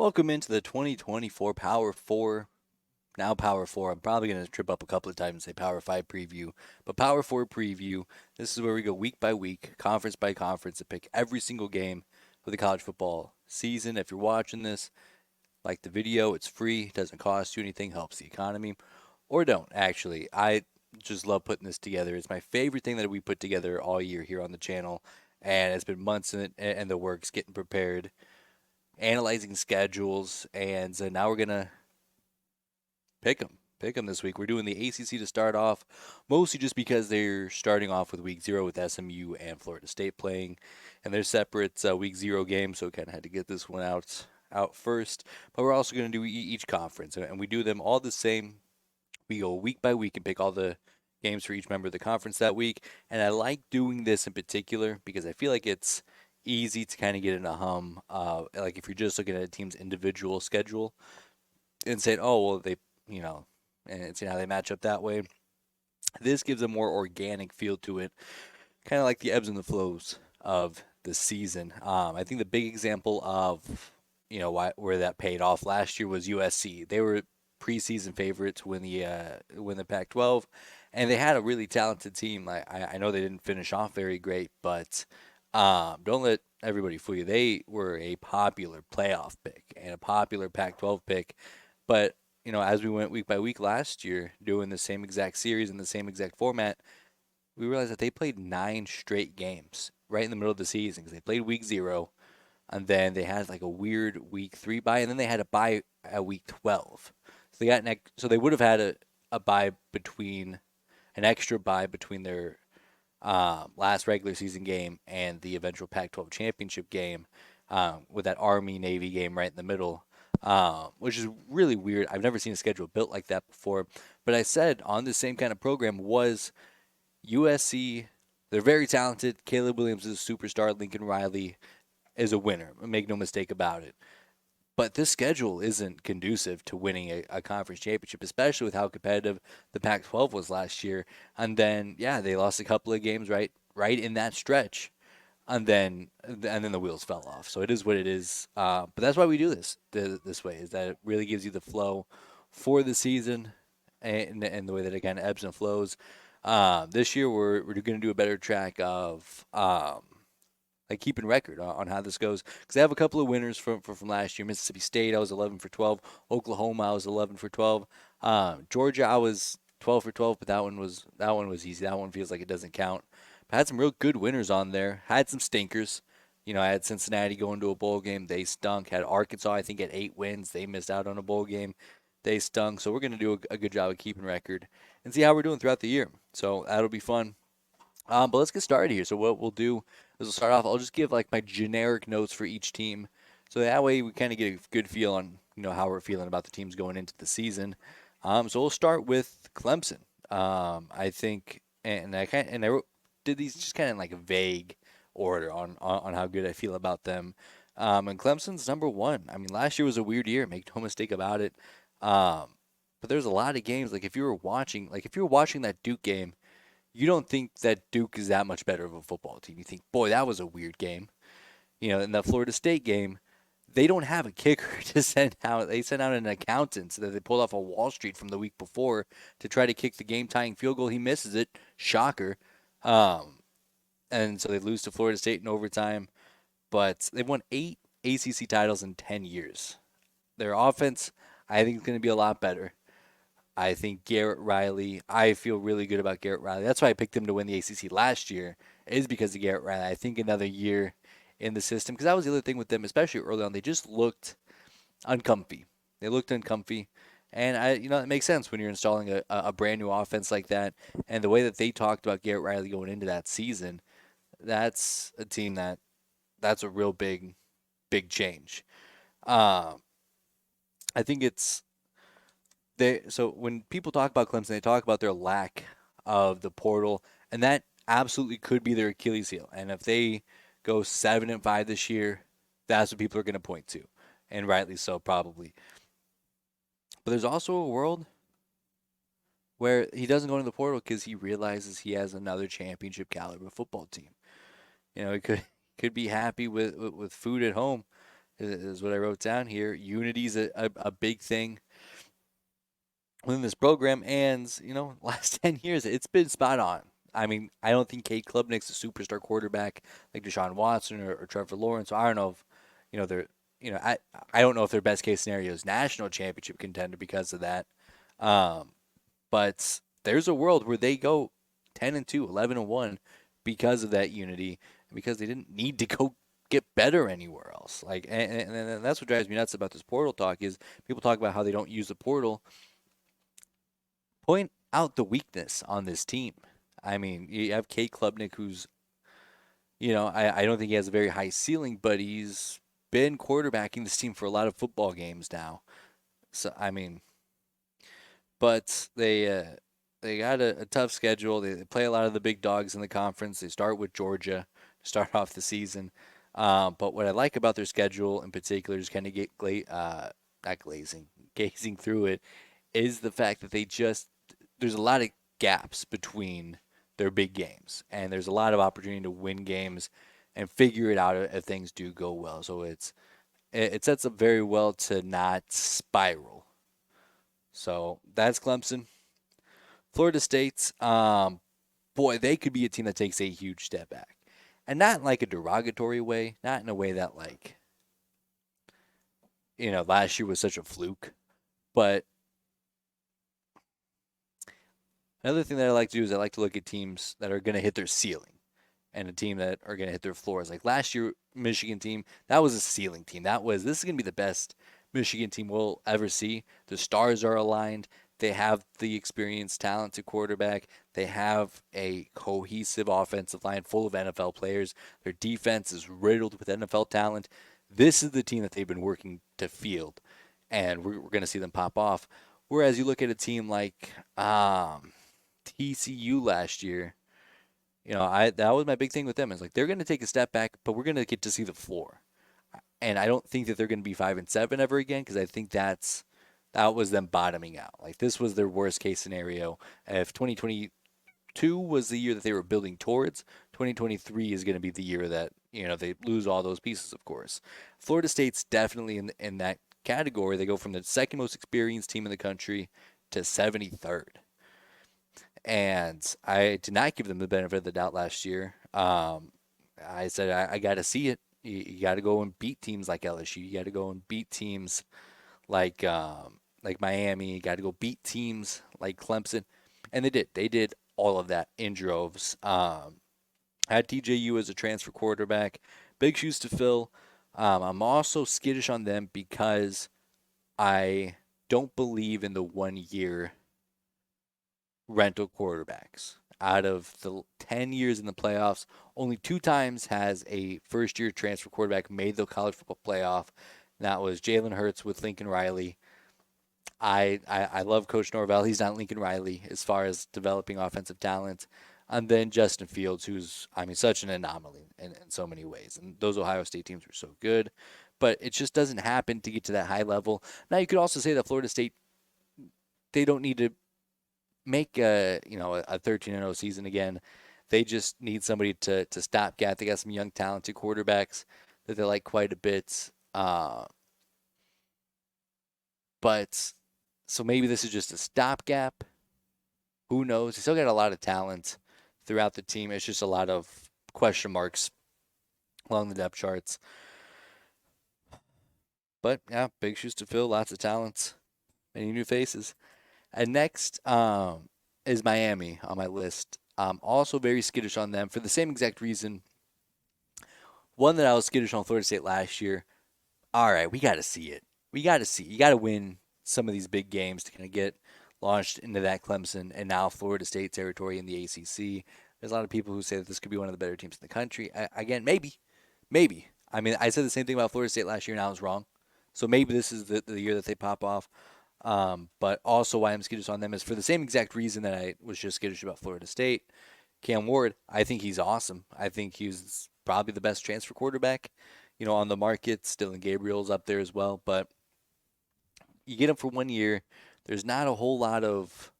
Welcome into the 2024 Power 4. Now Power 4. I'm probably going to trip up a couple of times and say Power 5 preview. But Power 4 preview, this is where we go week by week, conference by conference, to pick every single game of the college football season. If you're watching this, like the video, it's free, doesn't cost you anything, helps the economy. Or don't, actually. I just love putting this together. It's my favorite thing that we put together all year here on the channel. And it's been months in the works getting prepared, analyzing schedules, and now we're gonna pick them this week. We're doing the ACC to start off, mostly just because they're starting off with week 0 with SMU and Florida State playing, and they're separate week 0 games, so kind of had to get this one out first. But we're also going to do each conference, and we do them all the same. We go week by week and pick all the games for each member of the conference that week. And I like doing this in particular because I feel like it's easy to kind of get in a hum. Like if you're just looking at a team's individual schedule and saying, oh, well, you know, and seeing how they match up that way. This gives a more organic feel to it, kind of like the ebbs and the flows of the season. I think the big example of where that paid off last year was USC. They were preseason favorites to win the Pac-12, and they had a really talented team. I know they didn't finish off very great, but don't let everybody fool you. They were a popular playoff pick and a popular Pac-12 pick, but as we went week by week last year, doing the same exact series in the same exact format, we realized that they played 9 straight games right in the middle of the season because they played week 0, and then they had like a weird week 3 bye, and then they had a bye at week 12. So they would have had a bye between an extra bye between their last regular season game and the eventual Pac-12 championship game, with that Army Navy game right in the middle, which is really weird. I've never seen a schedule built like that before. But I said on the same kind of program was USC. They're very talented. Caleb Williams is a superstar. Lincoln Riley is a winner. Make no mistake about it. But this schedule isn't conducive to winning a conference championship, especially with how competitive the Pac-12 was last year. And then, yeah, they lost a couple of games right in that stretch, and then the wheels fell off. So it is what it is. But that's why we do this way, is that it really gives you the flow for the season, and the way that it kind of ebbs and flows. This year we're going to do a better track of like keeping record on how this goes, because I have a couple of winners from last year. Mississippi State, I was 11 for 12. Oklahoma, I was 11 for 12. Georgia, I was 12 for 12, but that one was easy. That one feels like it doesn't count. But I had some real good winners on there. Had some stinkers. I had Cincinnati going to a bowl game. They stunk. Had Arkansas, I think, at 8 wins. They missed out on a bowl game. They stunk. So we're going to do a good job of keeping record and see how we're doing throughout the year. So that'll be fun. But let's get started here. So what we'll do is we'll start off. I'll just give like my generic notes for each team, so that way we kind of get a good feel on how we're feeling about the teams going into the season. So we'll start with Clemson. I think, and did these just kind of like a vague order on how good I feel about them. And Clemson's number one. I mean, last year was a weird year. Make no mistake about it. Um, but there's a lot of games. Like if you were watching that Duke game, you don't think that Duke is that much better of a football team. You think, boy, that was a weird game. In that Florida State game, they don't have a kicker to send out. They sent out an accountant that they pulled off of Wall Street from the week before to try to kick the game-tying field goal. He misses it. Shocker. Um, and so they lose to Florida State in overtime. But they've won 8 ACC titles in 10 years. Their offense, I think, is going to be a lot better. I think Garrett Riley, I feel really good about Garrett Riley. That's why I picked him to win the ACC last year, is because of Garrett Riley. I think another year in the system, because that was the other thing with them, especially early on, they just looked uncomfy. They looked uncomfy. And it makes sense when you're installing a brand new offense like that. And the way that they talked about Garrett Riley going into that season, that's a team that's a real big change. Um, I think it's so when people talk about Clemson, they talk about their lack of the portal, and that absolutely could be their Achilles heel. And if they go 7-5 this year, that's what people are going to point to, and rightly so, probably. But there's also a world where he doesn't go into the portal because he realizes he has another championship caliber football team. He could be happy with food at home, is what I wrote down here. Unity is a big thing within this program, and last 10 years it's been spot on. I mean, I don't think Kate Klubnik's a superstar quarterback like Deshaun Watson or Trevor Lawrence. So I don't know if they're I don't know if their best case scenario is national championship contender because of that. Um, but there's a world where they go 10-2, 11-1 because of that unity, and because they didn't need to go get better anywhere else. Like, and that's what drives me nuts about this portal talk is people talk about how they don't use the portal. Point out the weakness on this team. I mean, you have Kate Klubnik, who's, I don't think he has a very high ceiling, but he's been quarterbacking this team for a lot of football games now. So, I mean, but they got a tough schedule. They play a lot of the big dogs in the conference. They start with Georgia to start off the season. But what I like about their schedule in particular, just kind of not glazing, gazing through it, is the fact that there's a lot of gaps between their big games, and there's a lot of opportunity to win games and figure it out if things do go well. So it sets up very well to not spiral. So that's Clemson. Florida State, boy, they could be a team that takes a huge step back. And not in like a derogatory way, not in a way that like, last year was such a fluke. But another thing that I like to do is I like to look at teams that are going to hit their ceiling and a team that are going to hit their floors. Like last year, Michigan team, that was a ceiling team. This is going to be the best Michigan team we'll ever see. The stars are aligned. They have the experienced, talented quarterback. They have a cohesive offensive line full of NFL players. Their defense is riddled with NFL talent. This is the team that they've been working to field, and we're going to see them pop off. Whereas you look at a team like TCU last year, I that was my big thing with them. Is like they're going to take a step back, but we're going to get to see the floor. And I don't think that they're going to be 5-7 ever again because I think that was them bottoming out. Like this was their worst case scenario. If 2022 was the year that they were building towards, 2023 is going to be the year that they lose all those pieces. Of course, Florida State's definitely in that category. They go from the second most experienced team in the country to 73rd. And I did not give them the benefit of the doubt last year. I said I got to see it. You got to go and beat teams like LSU. You got to go and beat teams like Miami. You got to go beat teams like Clemson, and they did. They did all of that in droves. Had TJU as a transfer quarterback, big shoes to fill. I'm also skittish on them because I don't believe in the 1 year rental quarterbacks. Out of the 10 years in the playoffs, only 2 times has a first year transfer quarterback made the college football playoff. And that was Jalen Hurts with Lincoln Riley. I love Coach Norvell. He's not Lincoln Riley as far as developing offensive talent. And then Justin Fields, who's, I mean, such an anomaly in so many ways. And those Ohio State teams were so good. But it just doesn't happen to get to that high level. Now, you could also say that Florida State, they don't need to make a 13-0 season again. They just need somebody to stop gap. They got some young talented quarterbacks that they like quite a bit. But so maybe this is just a stopgap. Who knows? They still got a lot of talent throughout the team. It's just a lot of question marks along the depth charts. But yeah, big shoes to fill. Lots of talents, many new faces. And next is Miami on my list. Also very skittish on them for the same exact reason. One that I was skittish on Florida State last year. All right, we got to see it. We got to see. You got to win some of these big games to kind of get launched into that Clemson and now Florida State territory in the ACC. There's a lot of people who say that this could be one of the better teams in the country. Again, maybe. I mean, I said the same thing about Florida State last year, and I was wrong. So maybe this is the year that they pop off. But also why I'm skittish on them is for the same exact reason that I was just skittish about Florida State. Cam Ward, I think he's awesome. I think he's probably the best transfer quarterback, on the market. Dylan Gabriel's up there as well. But you get him for 1 year. There's not a whole lot of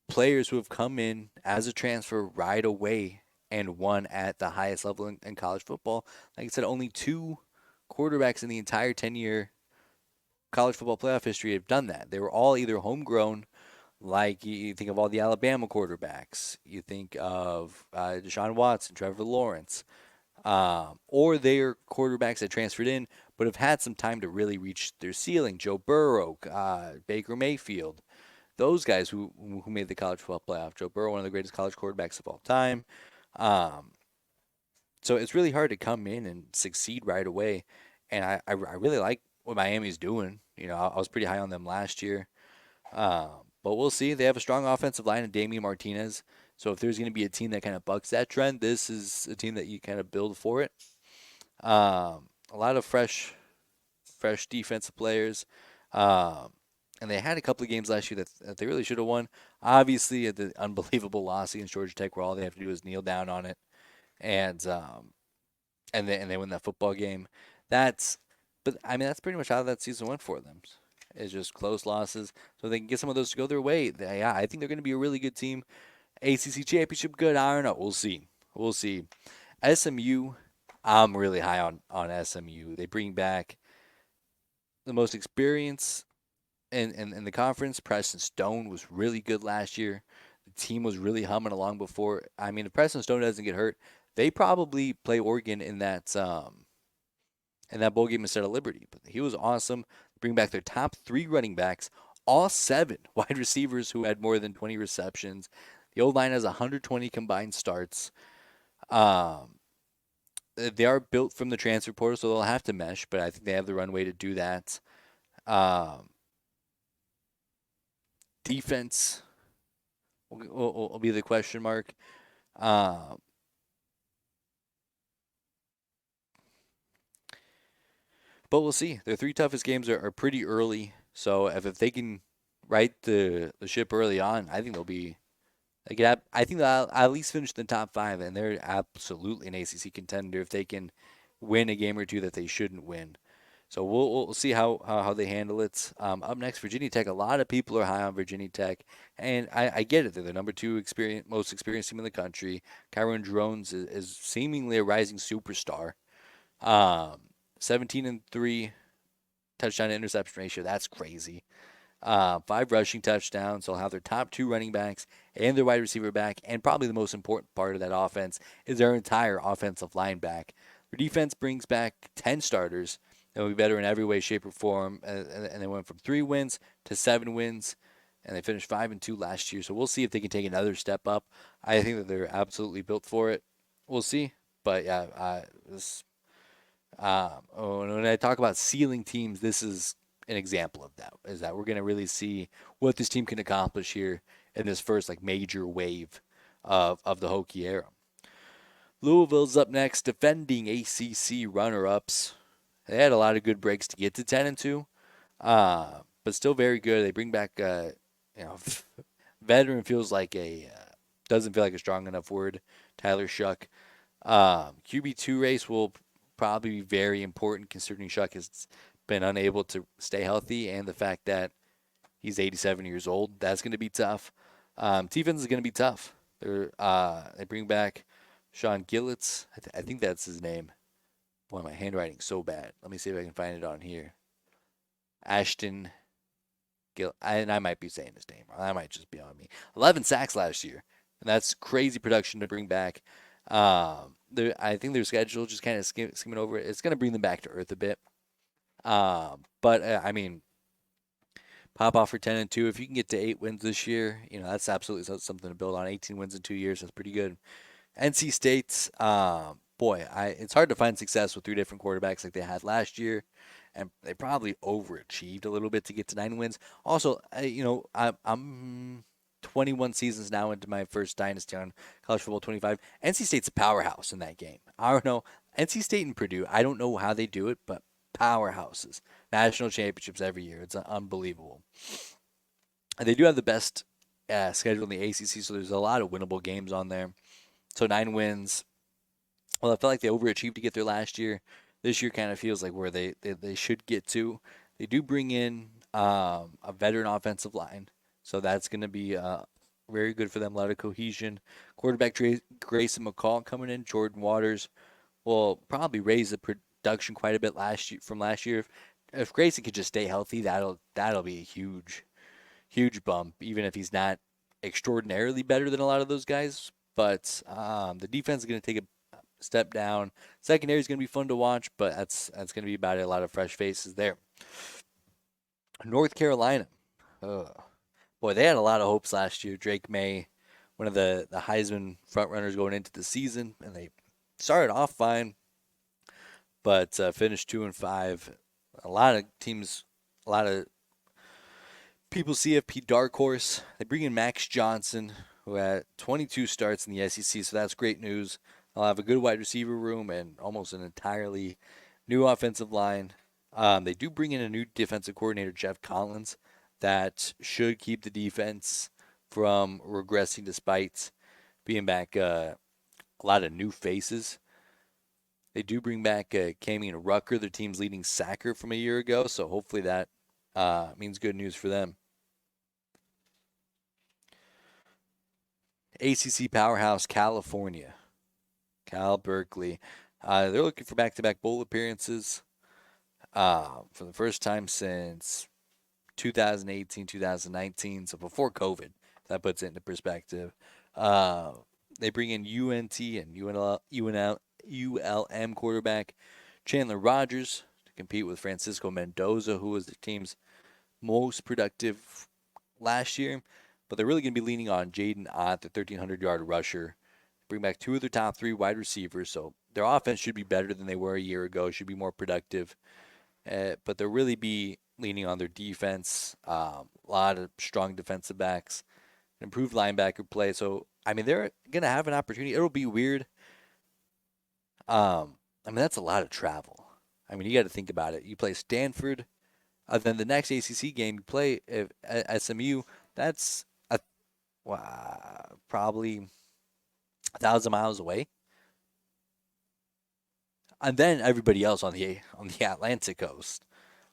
players who have come in as a transfer right away and won at the highest level in college football. Like I said, only two quarterbacks in the entire 10-year college football playoff history have done that. They were all either homegrown, like you think of all the Alabama quarterbacks, you think of Deshaun Watson, Trevor Lawrence, or they're quarterbacks that transferred in but have had some time to really reach their ceiling. Joe Burrow, Baker Mayfield, those guys who made the college football playoff. Joe Burrow, one of the greatest college quarterbacks of all time. Um, so it's really hard to come in and succeed right away. And I really like what Miami's doing. You know, I was pretty high on them last year. But we'll see. They have a strong offensive line and Damian Martinez. So if there's going to be a team that kind of bucks that trend, this is a team that you kind of build for it. A lot of fresh defensive players. Um, and they had a couple of games last year that they really should have won. Obviously, the unbelievable loss against Georgia Tech, where all they have to do is kneel down on it, and they win that football game. That's, but I mean that's pretty much how that season went for them. It's just close losses, so they can get some of those to go their way. Yeah, I think they're going to be a really good team. ACC championship, good. I don't know. We'll see. We'll see. SMU, I'm really high on SMU. They bring back the most experience in the conference. Preston Stone was really good last year. The team was really humming along before. I mean, if Preston Stone doesn't get hurt, they probably play Oregon in that bowl game instead of Liberty. But he was awesome. Bring back their top three running backs, all seven wide receivers who had more than 20 receptions. The old line has 120 combined starts. Um, they are built from the transfer portal, so they'll have to mesh, but I think they have the runway to do that. Um, defense will be the question mark. Um, but we'll see. Their three toughest games are pretty early, so if they can right the ship early on, I think they'll be. I think they'll at least finish in the top five, and they're absolutely an ACC contender if they can win a game or two that they shouldn't win. So we'll see how they handle it. Up next, Virginia Tech. A lot of people are high on Virginia Tech, and I get it. They're the number two most experienced team in the country. Kyron Drones is seemingly a rising superstar. Um, 17-3 touchdown to interception ratio. That's crazy. Five rushing touchdowns. They'll have their top two running backs and their wide receiver back, and probably the most important part of that offense is their entire offensive line back. Their defense brings back 10 starters. They'll be better in every way, shape, or form, and they went from 3 wins to 7 wins, and they finished 5-2 last year. So we'll see if they can take another step up. I think that they're absolutely built for it. We'll see, but yeah, when I talk about ceiling teams, this is an example of that. Is that we're going to really see what this team can accomplish here in this first like major wave of the Hokie era. Louisville's up next, defending ACC runner-ups. They had a lot of good breaks to get to 10-2, but still very good. They bring back, you know, veteran feels like doesn't feel like a strong enough word. Tyler Shuck. QB2 race will probably be very important considering Shuck has been unable to stay healthy and the fact that he's 87 years old. That's going to be tough. Defense is going to be tough. They bring back Sean Gillets. I think that's his name. Boy, my handwriting's so bad. Let me see if I can find it on here. Ashton Gill, and I might be saying his name wrong. That might just be on me. 11 sacks last year, and that's crazy production to bring back. I think their schedule just kind of skimming over it. It's going to bring them back to earth a bit. But I mean, pop off for 10-2. If you can get to 8 wins this year, you know that's absolutely something to build on. 18 wins in 2 years, that's pretty good. NC State's, boy, it's hard to find success with three different quarterbacks like they had last year, and they probably overachieved a little bit to get to 9 wins. Also, I'm 21 seasons now into my first dynasty on college football 25. NC State's a powerhouse in that game. I don't know. NC State and Purdue, I don't know how they do it, but powerhouses. National championships every year. It's unbelievable. And they do have the best schedule in the ACC, so there's a lot of winnable games on there. So 9 wins. Well, I felt like they overachieved to get there last year. This year kind of feels like where they should get to. They do bring in a veteran offensive line, so that's going to be very good for them. A lot of cohesion. Quarterback Grayson McCall coming in. Jordan Waters will probably raise production quite a bit last year. If Grayson could just stay healthy, that'll be a huge bump, even if he's not extraordinarily better than a lot of those guys. But the defense is going to take a step down. Secondary is going to be fun to watch, but that's going to be about it. A lot of fresh faces there. North Carolina. Ugh. Boy, they had a lot of hopes last year. Drake May, one of the Heisman front runners going into the season, and they started off fine, but finished 2-5. A lot of teams, a lot of people CFP dark horse. They bring in Max Johnson, who had 22 starts in the SEC, so that's great news. They'll have a good wide receiver room and almost an entirely new offensive line. They do bring in a new defensive coordinator, Jeff Collins, that should keep the defense from regressing despite being back a lot of new faces. They do bring back Camion Rucker, their team's leading sacker from a year ago, so hopefully that means good news for them. ACC powerhouse California, Cal Berkeley. They're looking for back-to-back bowl appearances for the first time since 2018, 2019, so before COVID. That puts it into perspective. Uh, they bring in UNT and ULM quarterback Chandler Rogers to compete with Francisco Mendoza, who was the team's most productive last year. But they're really going to be leaning on Jaden Ott, the 1,300-yard rusher. Bring back two of their top three wide receivers, so their offense should be better than they were a year ago. Should be more productive. But they'll really be leaning on their defense. A lot of strong defensive backs, improved linebacker play. So, I mean, they're going to have an opportunity. It'll be weird. I mean, that's a lot of travel. I mean, you got to think about it. You play Stanford, then the next ACC game you play at SMU. That's probably 1,000 miles away, and then everybody else on the Atlantic coast.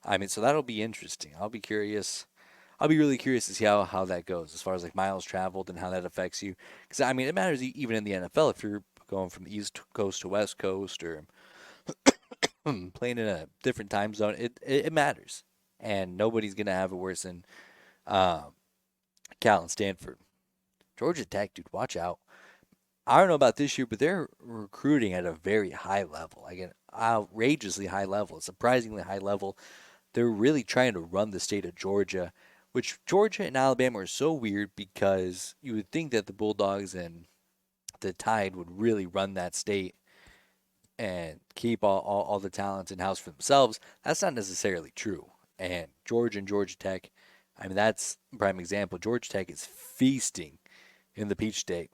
I mean, so that'll be interesting. I'll be curious. I'll be really curious to see how that goes as far as like miles traveled and how that affects you. Because I mean, it matters even in the NFL if you're going from the East Coast to West Coast or playing in a different time zone. It matters, and nobody's gonna have it worse than um, Cal and Stanford. Georgia Tech, dude, watch out. I don't know about this year, but they're recruiting at a very high level, like an outrageously high level, a surprisingly high level. They're really trying to run the state of Georgia, which Georgia and Alabama are so weird because you would think that the Bulldogs and the Tide would really run that state and keep all the talents in house for themselves. That's not necessarily true. And Georgia and Georgia Tech, I mean, that's a prime example. Georgia Tech is feasting in the Peach State.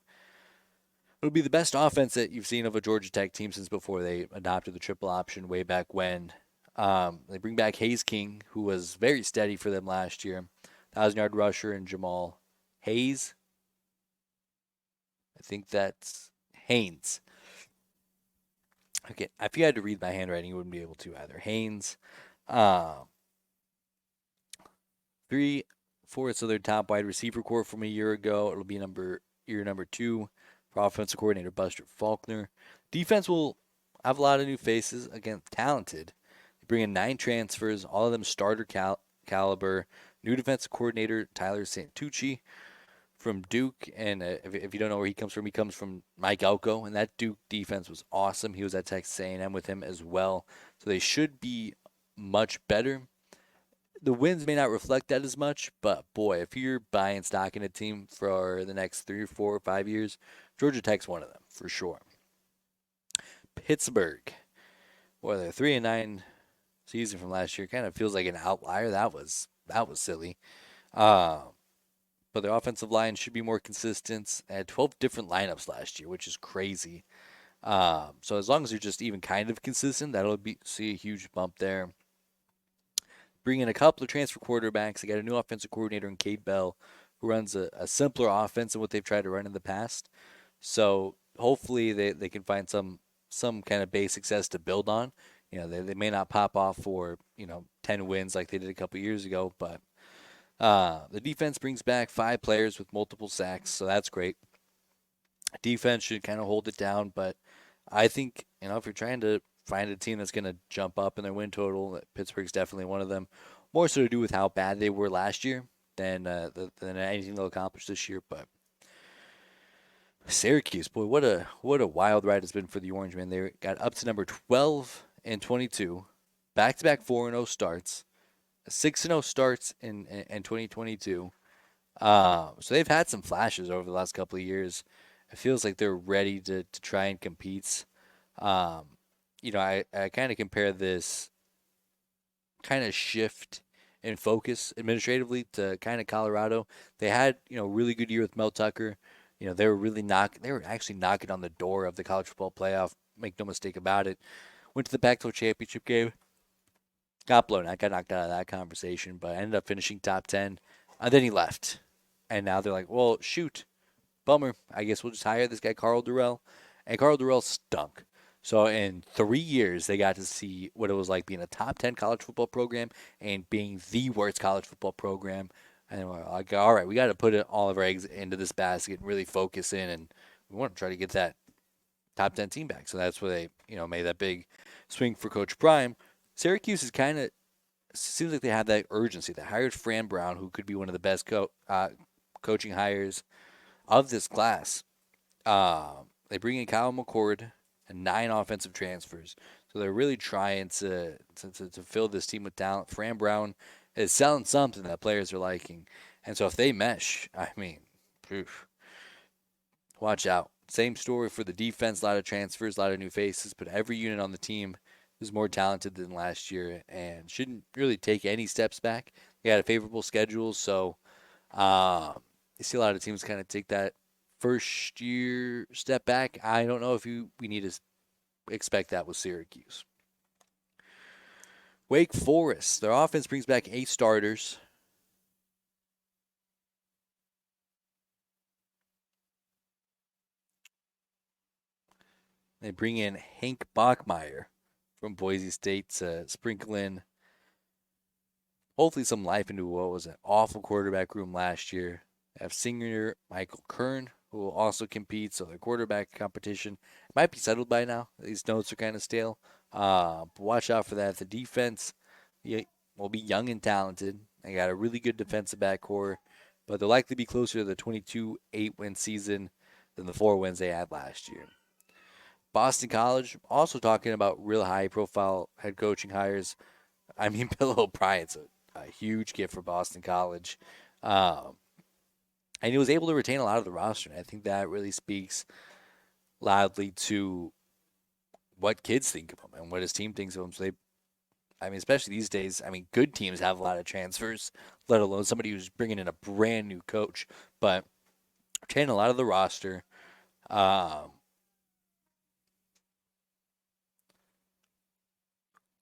It'll be the best offense that you've seen of a Georgia Tech team since before they adopted the triple option way back when. They bring back Hayes King, who was very steady for them last year. 1,000-yard rusher and Jamal Hayes. I think that's Haynes. Okay, if you had to read my handwriting, you wouldn't be able to either. Haynes. Uh, 3/4 of their top wide receiver core from a year ago. It'll be year number 2 for offensive coordinator Buster Faulkner. Defense will have a lot of new faces. Again, talented. They bring in 9 transfers, all of them starter caliber. New defensive coordinator Tyler Santucci from Duke, and if you don't know where he comes from Mike Elko, and that Duke defense was awesome. He was at Texas A&M with him as well, so they should be much better. The wins may not reflect that as much, but boy, if you're buying stock in a team for the next 3 or 4 or 5 years, Georgia Tech's one of them for sure. Pittsburgh, boy, their 3-9 season from last year kind of feels like an outlier. That was silly. Uh, but their offensive line should be more consistent. They had 12 different lineups last year, which is crazy. So as long as they're just even kind of consistent, see a huge bump there. Bring in a couple of transfer quarterbacks. They got a new offensive coordinator in Cade Bell, who runs a simpler offense than what they've tried to run in the past. So hopefully they can find some kind of base success to build on. You know, they may not pop off for 10 wins like they did a couple years ago, but the defense brings back 5 players with multiple sacks, so that's great. Defense should kind of hold it down, but I think if you're trying to find a team that's going to jump up in their win total. Pittsburgh's definitely one of them. More so to do with how bad they were last year than anything they'll accomplish this year. But Syracuse, boy, what a wild ride it's been for the Orange man. They got up to number 12 and 22, back-to-back 4-0 starts, 6-0 starts in 2022. So they've had some flashes over the last couple of years. It feels like they're ready to try and compete. Um, I kind of compare this kind of shift in focus administratively to kind of Colorado. They had, really good year with Mel Tucker. They were actually knocking on the door of the college football playoff. Make no mistake about it. Went to the Pac-12 championship game. Got blown out. Got knocked out of that conversation, but ended up finishing top 10. And then he left. And now they're like, well, shoot. Bummer. I guess we'll just hire this guy, Carl Durrell. And Carl Durrell stunk. So in 3 years, they got to see what it was like being a top 10 college football program and being the worst college football program. And we're like, all right, we got to put all of our eggs into this basket and really focus in. And we want to try to get that top 10 team back. So that's where they, made that big swing for Coach Prime. Syracuse is kind of, seems like they have that urgency. They hired Fran Brown, who could be one of the best coaching hires of this class. They bring in Kyle McCord and 9 offensive transfers. So they're really trying to fill this team with talent. Fran Brown is selling something that players are liking. And so if they mesh, I mean, oof, watch out. Same story for the defense. A lot of transfers, a lot of new faces, but every unit on the team is more talented than last year and shouldn't really take any steps back. They had a favorable schedule, so you see a lot of teams kind of take that first year step back. I don't know if we need to expect that with Syracuse. Wake Forest, their offense brings back 8 starters. They bring in Hank Bachmeier from Boise State to sprinkle in hopefully some life into what was an awful quarterback room last year. They have senior Michael Kern, who will also compete, so their quarterback competition might be settled by now. These notes are kind of stale. But watch out for that. The defense will be young and talented. They got a really good defensive back core, but they'll likely be closer to the 22-8 win season than the 4 wins they had last year. Boston College, also talking about real high-profile head coaching hires. I mean, Bill O'Brien's a huge gift for Boston College. And he was able to retain a lot of the roster. And I think that really speaks loudly to what kids think of him and what his team thinks of him. So especially these days, good teams have a lot of transfers, let alone somebody who's bringing in a brand new coach. But retaining a lot of the roster.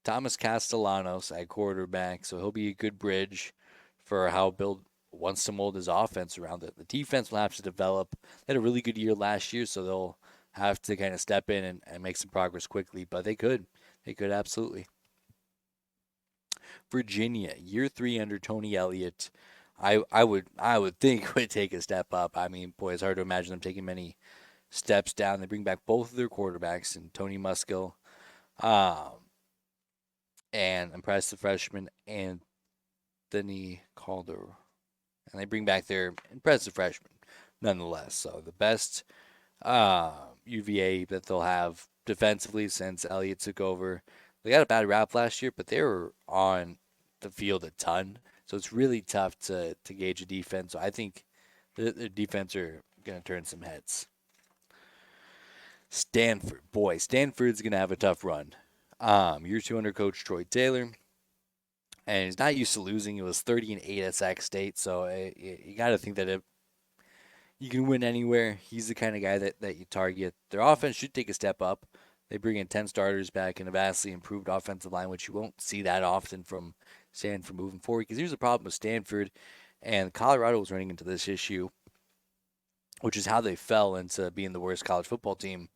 Thomas Castellanos at quarterback, so he'll be a good bridge for how Bill wants to mold his offense around it. The defense will have to develop. They had a really good year last year, so they'll have to kind of step in and make some progress quickly, but they could. They could absolutely. Virginia, year 3 under Tony Elliott. I would think would take a step up. Boy, it's hard to imagine them taking many steps down. They bring back both of their quarterbacks and Tony Muskell. And impressive freshman Anthony Calder. And they bring back their impressive freshman nonetheless. So the best UVA that they'll have defensively since Elliott took over. They got a bad rap last year, but they were on the field a ton. So it's really tough to gauge a defense. So I think the defense are going to turn some heads. Stanford. Boy, Stanford's going to have a tough run. Year 2 under coach Troy Taylor. And he's not used to losing. He was 30-8 at Sac State. So you got to think that you can win anywhere. He's the kind of guy that you target. Their offense should take a step up. They bring in 10 starters back and a vastly improved offensive line, which you won't see that often from Stanford moving forward. Because here's the problem with Stanford, and Colorado was running into this issue, which is how they fell into being the worst college football team,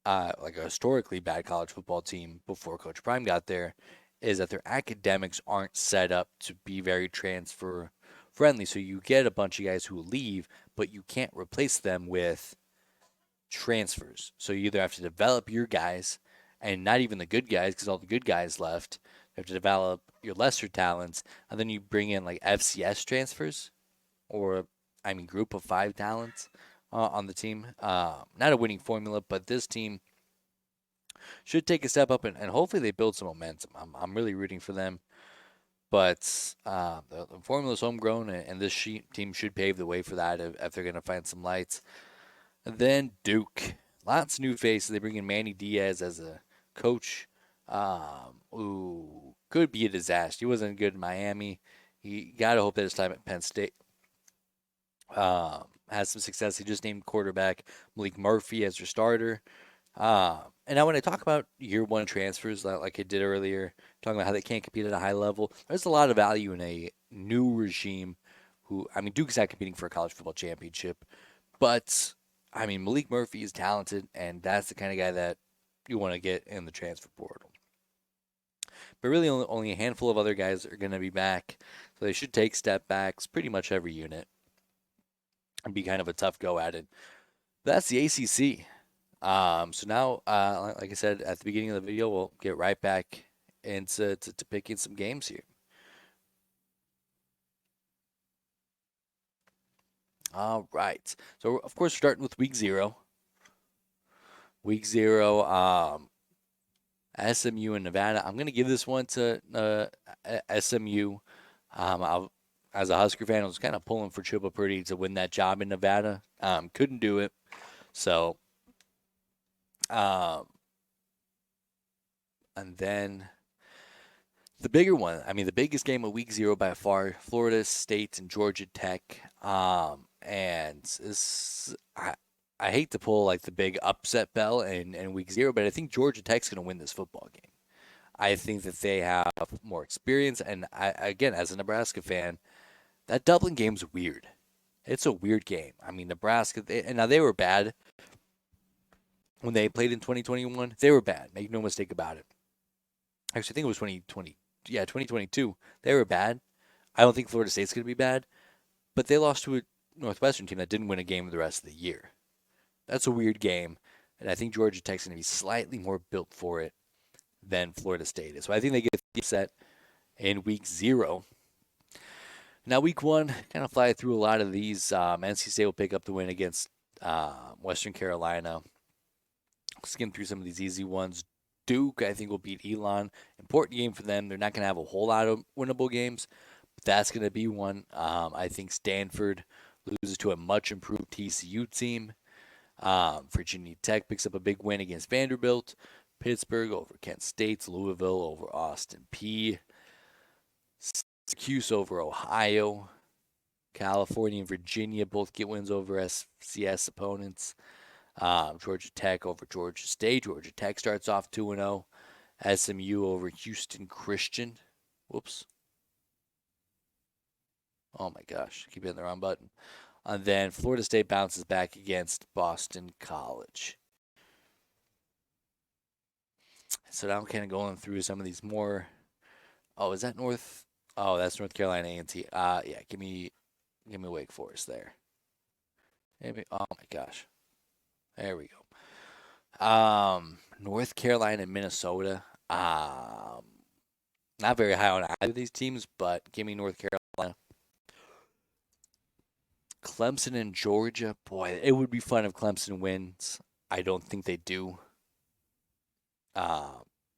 like a historically bad college football team before Coach Prime got there, is that their academics aren't set up to be very transfer friendly. So you get a bunch of guys who leave, but you can't replace them with transfers. So you either have to develop your guys and not even the good guys because all the good guys left. You have to develop your lesser talents, and then you bring in like FCS transfers or, I mean, group of five talents on the team. Not a winning formula, but this team should take a step up and hopefully they build some momentum. I'm really rooting for them. But the formula's homegrown, and this team should pave the way for that if they're going to find some lights. And then Duke. Lots of new faces. They bring in Manny Diaz as a coach. Ooh, could be a disaster. He wasn't good in Miami. He got to hope that his time at Penn State has some success. He just named quarterback Malik Murphy as their starter. And now when I talk about year one transfers, like I did earlier, talking about how they can't compete at a high level, there's a lot of value in a new regime who, I mean, Duke's not competing for a college football championship, but I mean, Malik Murphy is talented, and that's the kind of guy that you want to get in the transfer portal. But really, only a handful of other guys are going to be back, so they should take step backs pretty much every unit and be kind of a tough go at it. That's the ACC. So now, like I said at the beginning of the video, we'll get right back into picking some games here. All right. So of course, we're starting with week zero. Week zero, SMU and Nevada. I'm gonna give this one to SMU. As a Husker fan, I was kind of pulling for Chubba Purdy to win that job in Nevada. Couldn't do it. So, um, and then the bigger one, I mean, the biggest game of week zero by far, Florida State and Georgia Tech. And this, I hate to pull like the big upset bell in week zero, but I think Georgia Tech's going to win this football game. I think that they have more experience. And again, as a Nebraska fan, that Dublin game's weird. It's a weird game. I mean, Nebraska, and now they were bad when they played in 2021. They were bad. Make no mistake about it. Actually, I think it was 2020. Yeah, 2022. They were bad. I don't think Florida State's going to be bad, but they lost to a Northwestern team that didn't win a game the rest of the year. That's a weird game, and I think Georgia Tech's going to be slightly more built for it than Florida State is. So I think they get the upset in week zero. Now, week one, kind of fly through a lot of these. NC State will pick up the win against Western Carolina. Skim through some of these easy ones. Duke, I think, will beat Elon. Important game for them. They're not going to have a whole lot of winnable games, but that's going to be one. I think Stanford loses to a much improved TCU team. Virginia Tech picks up a big win against Vanderbilt. Pittsburgh over Kent State. Louisville over Austin Peay. Syracuse over Ohio. California and Virginia both get wins over FCS opponents. Georgia Tech over Georgia State. Georgia Tech starts off 2-0. SMU over Houston Christian. Whoops. Oh my gosh, I keep hitting the wrong button. And then Florida State bounces back against Boston College. So now I'm kind of going through some of these more. Oh, is that North? Oh, that's North Carolina A&T. Yeah, give me Wake Forest there. Maybe. Oh my gosh. There we go. North Carolina and Minnesota. Not very high on either of these teams, but give me North Carolina. Clemson and Georgia. Boy, it would be fun if Clemson wins. I don't think they do.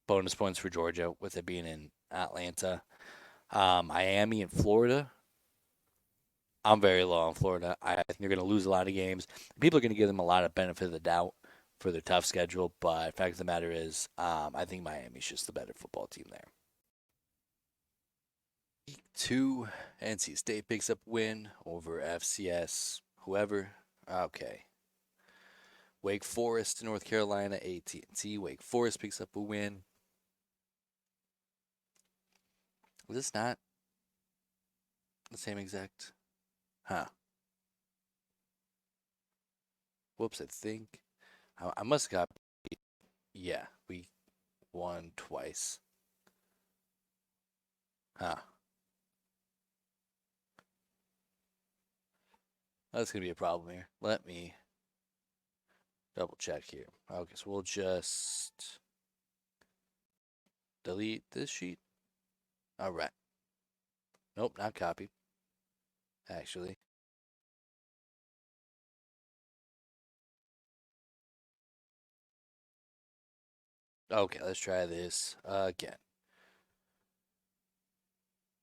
Bonus points for Georgia with it being in Atlanta. Miami and Florida. I'm very low on Florida. I think they're going to lose a lot of games. People are going to give them a lot of benefit of the doubt for their tough schedule, but fact of the matter is, I think Miami's just the better football team there. Week 2, NC State picks up win over FCS, whoever. Okay. Wake Forest, North Carolina, AT&T. Wake Forest picks up a win. Was this not the same exact? Huh. Whoops, I think. I must have got. Yeah, we won twice. Huh. That's going to be a problem here. Let me double check here. Okay, so we'll just delete this sheet. All right. Nope, not copy. Actually. Okay, let's try this again.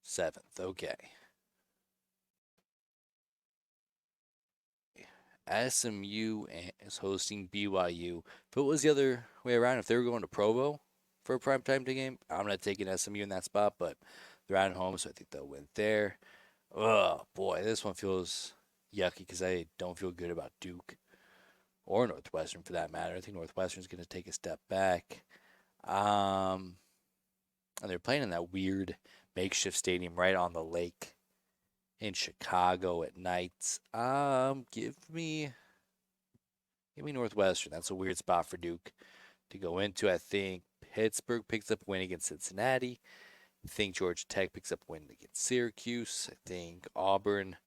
7th. Okay. SMU is hosting BYU. If it was the other way around, if they were going to Provo for a primetime game, I'm not taking SMU in that spot, but they're at home, so I think they'll win there. Oh, boy, this one feels yucky because I don't feel good about Duke or Northwestern for that matter. I think Northwestern's going to take a step back. Um, and they're playing in that weird makeshift stadium right on the lake in Chicago at night. Give me Northwestern. That's a weird spot for Duke to go into. I think Pittsburgh picks up a win against Cincinnati. I think Georgia Tech picks up a win against Syracuse. I think Auburn.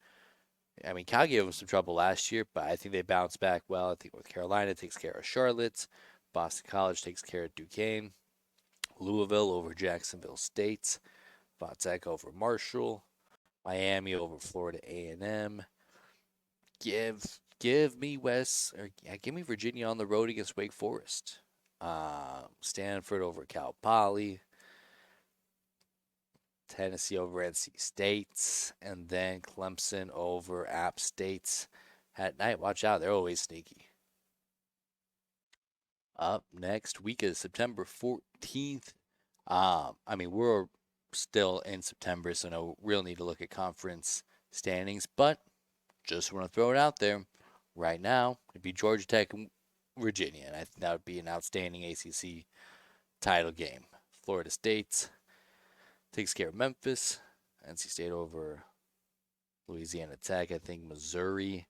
I mean, Cal gave them some trouble last year, but I think they bounce back well. I think North Carolina takes care of Charlotte. Boston College takes care of Duquesne. Louisville over Jacksonville State. Tech over Marshall. Miami over Florida A&M. Give me give me Virginia on the road against Wake Forest. Stanford over Cal Poly. Tennessee over NC State, and then Clemson over App State at night. Watch out, they're always sneaky. Up next week is September 14th. I mean, we're still in September, so no real need to look at conference standings, but just want to throw it out there. Right now, it'd be Georgia Tech and Virginia, and I think that would be an outstanding ACC title game. Florida State takes care of Memphis. NC State over Louisiana Tech. I think Missouri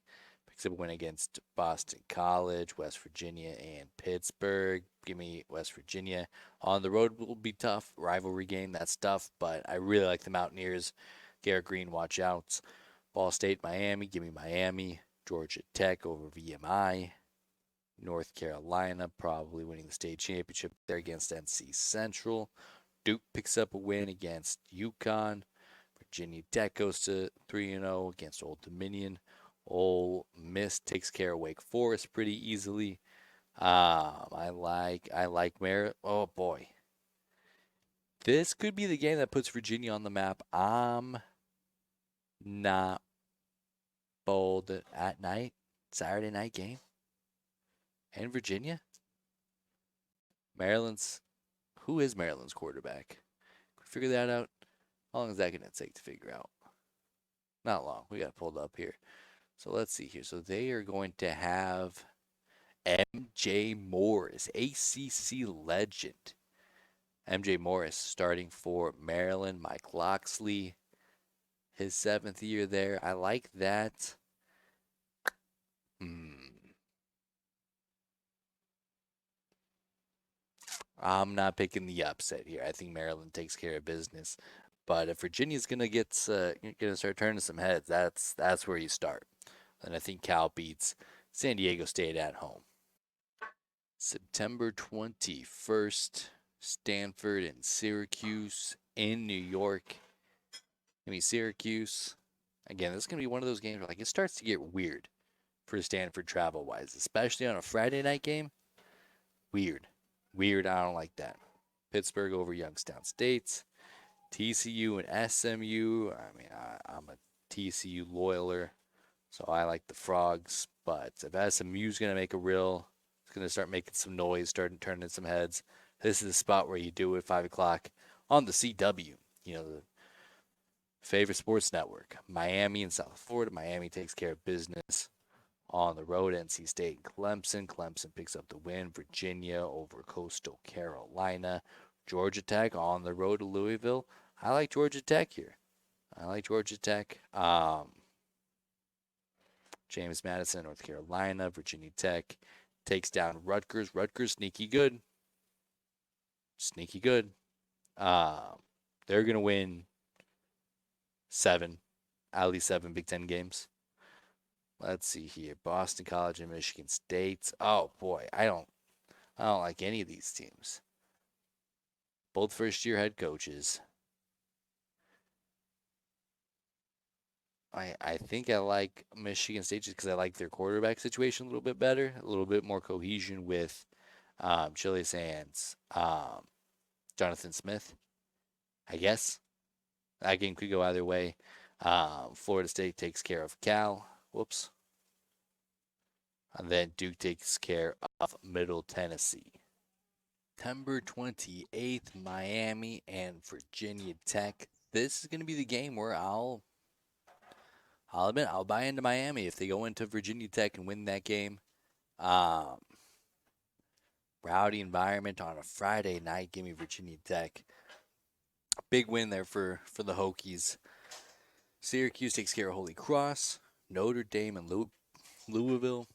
picks up a win against Boston College, West Virginia, and Pittsburgh. Give me West Virginia. On the road will be tough. Rivalry game, that's tough, but I really like the Mountaineers. Garrett Green, watch out. Ball State, Miami. Give me Miami. Georgia Tech over VMI. North Carolina probably winning the state championship there against NC Central. Duke picks up a win against UConn. Virginia Tech goes to 3-0 against Old Dominion. Ole Miss takes care of Wake Forest pretty easily. I like Maryland. Oh boy, this could be the game that puts Virginia on the map. I'm not bold at night, Saturday night game, and Virginia. Maryland's who is Maryland's quarterback? Can we figure that out? How long is that gonna take to figure out? Not long. We got it pulled up here. So let's see here. So they are going to have MJ Morris, ACC legend. MJ Morris starting for Maryland. Mike Loxley, his 7th year there. I like that. I'm not picking the upset here. I think Maryland takes care of business. But if Virginia's gonna start turning some heads, that's where you start. And I think Cal beats San Diego State at home. September 21st, Stanford and Syracuse in New York. I mean, Syracuse, again, this is going to be one of those games where like it starts to get weird for Stanford travel wise, especially on a Friday night game. Weird. Weird. I don't like that. Pittsburgh over Youngstown State. TCU and SMU. I mean, I'm a TCU loyaler, so I like the Frogs. But if SMU's going to make a real, it's going to start making some noise, starting turning some heads. This is the spot where you do it 5 o'clock on the CW. The favorite sports network. Miami and South Florida. Miami takes care of business on the road. NC State and Clemson. Clemson picks up the win. Virginia over Coastal Carolina. Georgia Tech on the road to Louisville. I like Georgia Tech here. I like Georgia Tech. James Madison, North Carolina. Virginia Tech takes down Rutgers. Rutgers sneaky good. Sneaky good. They're going to win 7, at least 7 Big Ten games. Let's see here. Boston College and Michigan State. Oh boy, I don't like any of these teams. Both first-year head coaches. I think I like Michigan State just because I like their quarterback situation a little bit better, a little bit more cohesion with Chile Sands, Jonathan Smith, I guess. That game could go either way. Florida State takes care of Cal. Whoops. And then Duke takes care of Middle Tennessee. September 28th, Miami and Virginia Tech. This is going to be the game where I'll admit I'll buy into Miami if they go into Virginia Tech and win that game. Um, Rowdy environment on a Friday night. Give me Virginia Tech. Big win there for the Hokies. Syracuse takes care of Holy Cross. Notre Dame and Louisville.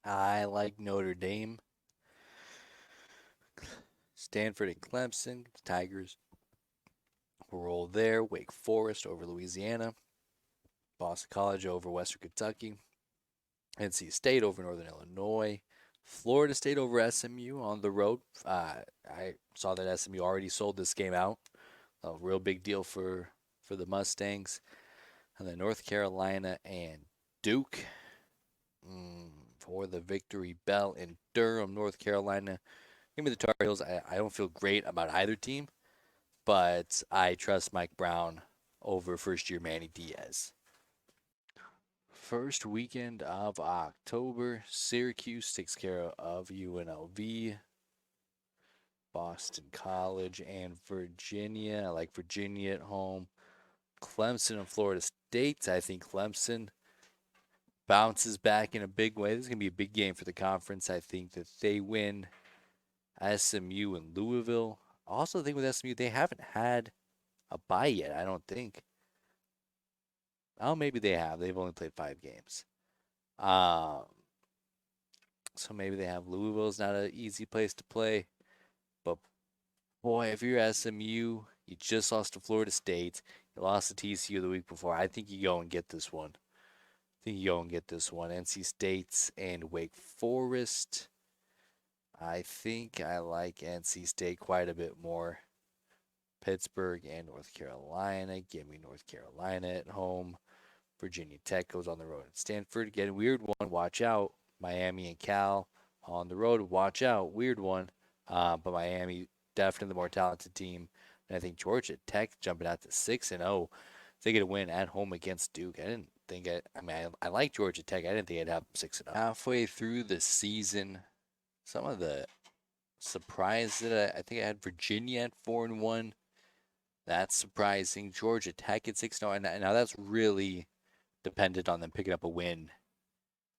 I like Notre Dame. Stanford and Clemson. The Tigers will roll there. Wake Forest over Louisiana. Boston College over Western Kentucky. NC State over Northern Illinois. Florida State over SMU on the road. I saw that SMU already sold this game out. A real big deal for the Mustangs. And then North Carolina and Duke for the Victory Bell in Durham, North Carolina. Give me the Tar Heels. I don't feel great about either team, but I trust Mike Brown over first-year Manny Diaz. First weekend of October, Syracuse takes care of UNLV, Boston College, and Virginia. I like Virginia at home. Clemson and Florida State. I think Clemson bounces back in a big way. This is going to be a big game for the conference. I think that they win SMU and Louisville. I also think with SMU, they haven't had a bye yet, I don't think. Oh, maybe they have. They've only played 5 games. So maybe they have. Louisville's not an easy place to play. But boy, if you're SMU, you just lost to Florida State. You lost to TCU the week before. I think you go and get this one. NC State and Wake Forest. I think I like NC State quite a bit more. Pittsburgh and North Carolina. Give me North Carolina at home. Virginia Tech goes on the road at Stanford. Again, weird one. Watch out. Miami and Cal on the road. Watch out. Weird one. But Miami, definitely the more talented team. And I think Georgia Tech jumping out to 6-0. They get a win at home against Duke. I like Georgia Tech. I didn't think I'd have them 6-0. Halfway through the season, some of the surprise that I think I had Virginia at 4-1. That's surprising. Georgia Tech at 6-0. And now that's really dependent on them picking up a win,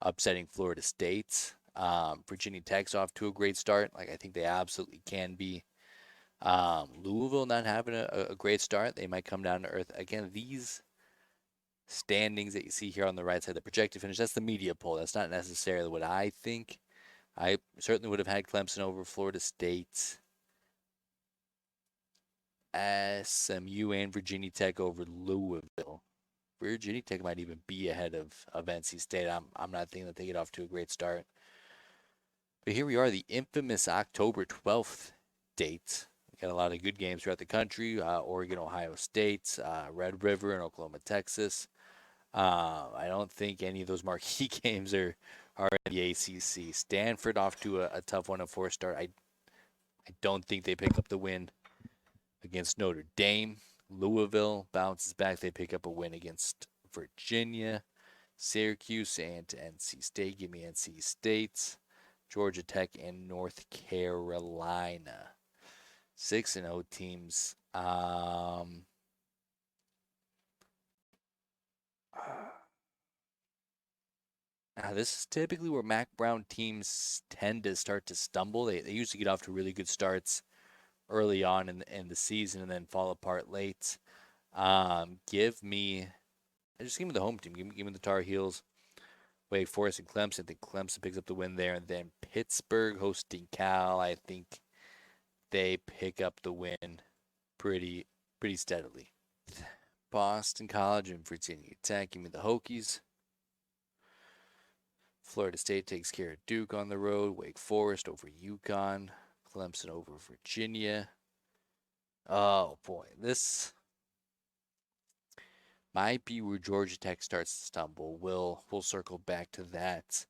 upsetting Florida State. Virginia Tech's off to a great start. Like I think they absolutely can be. Louisville not having a great start. They might come down to earth. Again, these standings that you see here on the right side, the projected finish, that's the media poll. That's not necessarily what I think. I certainly would have had Clemson over Florida State, SMU, and Virginia Tech over Louisville. Virginia Tech might even be ahead of NC State. I'm not thinking that they get off to a great start. But here we are, the infamous October 12th date. We got a lot of good games throughout the country. Oregon, Ohio State, Red River, and Oklahoma, Texas. I don't think any of those marquee games are in the ACC. Stanford off to a tough 1-4 start. I don't think they pick up the win against Notre Dame. Louisville bounces back. They pick up a win against Virginia. Syracuse and NC State. Give me NC State. Georgia Tech and North Carolina. 6-0 teams. Now, this is typically where Mac Brown teams tend to start to stumble. They usually get off to really good starts early on in the season and then fall apart late. Give me the home team. Give me the Tar Heels. Wake Forest and Clemson. I think Clemson picks up the win there. And then Pittsburgh hosting Cal. I think they pick up the win pretty steadily. Boston College and Virginia Tech. Give me the Hokies. Florida State takes care of Duke on the road. Wake Forest over UConn. Clemson over Virginia. Oh boy, this might be where Georgia Tech starts to stumble. We'll circle back to that.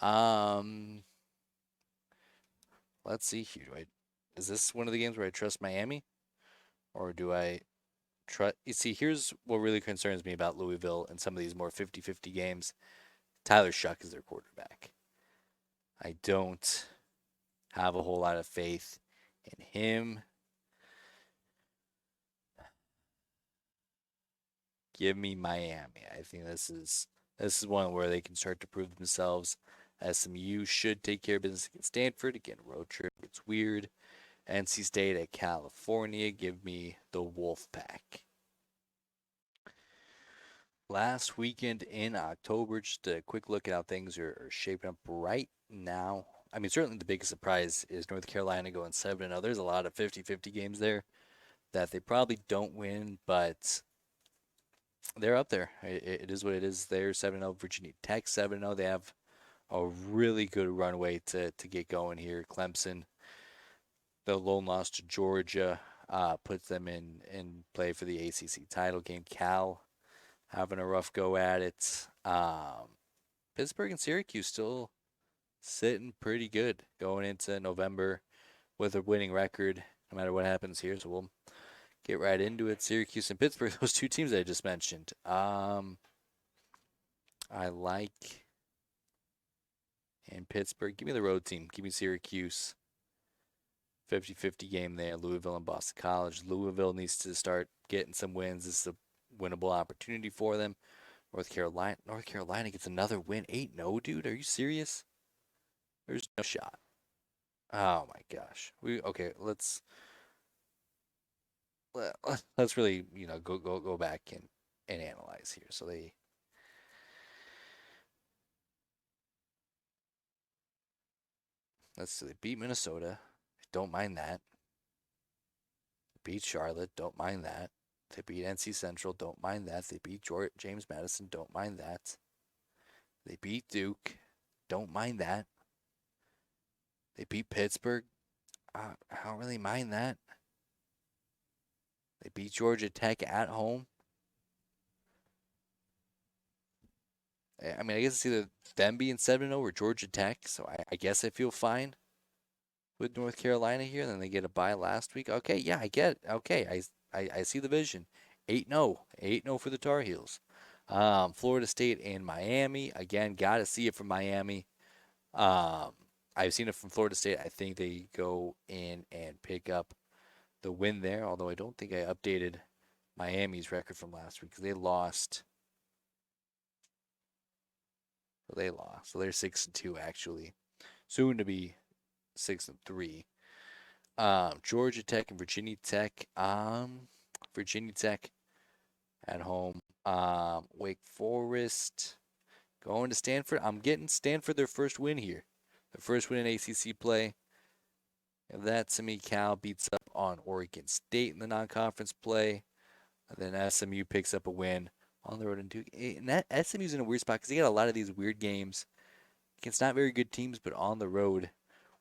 Um, let's see here. Is this one of the games where I trust Miami, or do I trust? You see, here's what really concerns me about Louisville and some of these more 50-50 games. Tyler Shuck is their quarterback. I don't have a whole lot of faith in him. Give me Miami. I think this is one where they can start to prove themselves. SMU should take care of business against Stanford. Again, road trip. It's weird. NC State at California. Give me the Wolfpack. Last weekend in October, just a quick look at how things are shaping up right now. I mean, certainly the biggest surprise is North Carolina going 7-0. There's a lot of 50-50 games there that they probably don't win, but they're up there. It is what it is. They're 7-0. Virginia Tech 7-0. They have a really good runway to get going here. Clemson, the lone loss to Georgia, puts them in play for the ACC title game. Cal having a rough go at it. Pittsburgh and Syracuse still sitting pretty good going into November with a winning record, no matter what happens here. So we'll get right into it. Syracuse and Pittsburgh, those two teams I just mentioned. I like in Pittsburgh. Give me the road team. Give me Syracuse. 50-50 game there. Louisville and Boston College. Louisville needs to start getting some wins. This is a winnable opportunity for them. North Carolina gets another win. 8-0, dude. Are you serious? There's no shot. Oh my gosh. Okay, let's really, go back and analyze here. So they beat Minnesota. Don't mind that. Beat Charlotte. Don't mind that. They beat NC Central. Don't mind that. They beat James Madison. Don't mind that. They beat Duke. Don't mind that. They beat Pittsburgh. I don't really mind that. They beat Georgia Tech at home. I mean, I guess it's either them being 7-0 or Georgia Tech. So I guess I feel fine with North Carolina here. Then they get a bye last week. Okay, yeah, I get it. Okay, I see the vision. 8-0. 8-0 for the Tar Heels. Florida State and Miami. Again, got to see it from Miami. Um, I've seen it from Florida State. I think they go in and pick up the win there, although I don't think I updated Miami's record from last week because they lost. They lost. So they're 6-2 actually. Soon to be 6-3. Georgia Tech and Virginia Tech. Virginia Tech at home. Wake Forest going to Stanford. I'm getting Stanford their first win here. Their first win in ACC play. If that to me, Cal beats up on Oregon State in the non-conference play. And then SMU picks up a win on the road in Duke. And that SMU's in a weird spot because they got a lot of these weird games against not very good teams, but on the road,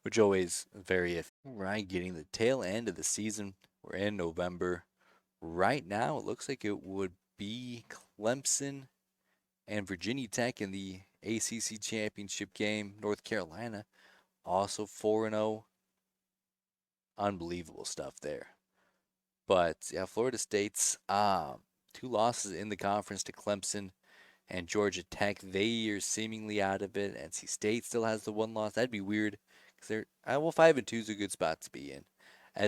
which always very iffy. Right, getting the tail end of the season. We're in November. Right now, it looks like it would be Clemson and Virginia Tech in the ACC championship game. North Carolina also 4-0. Unbelievable stuff there. But yeah, Florida State's two losses in the conference to Clemson and Georgia Tech. They are seemingly out of it. NC State still has the one loss. That'd be weird because they're 5-2 is a good spot to be in.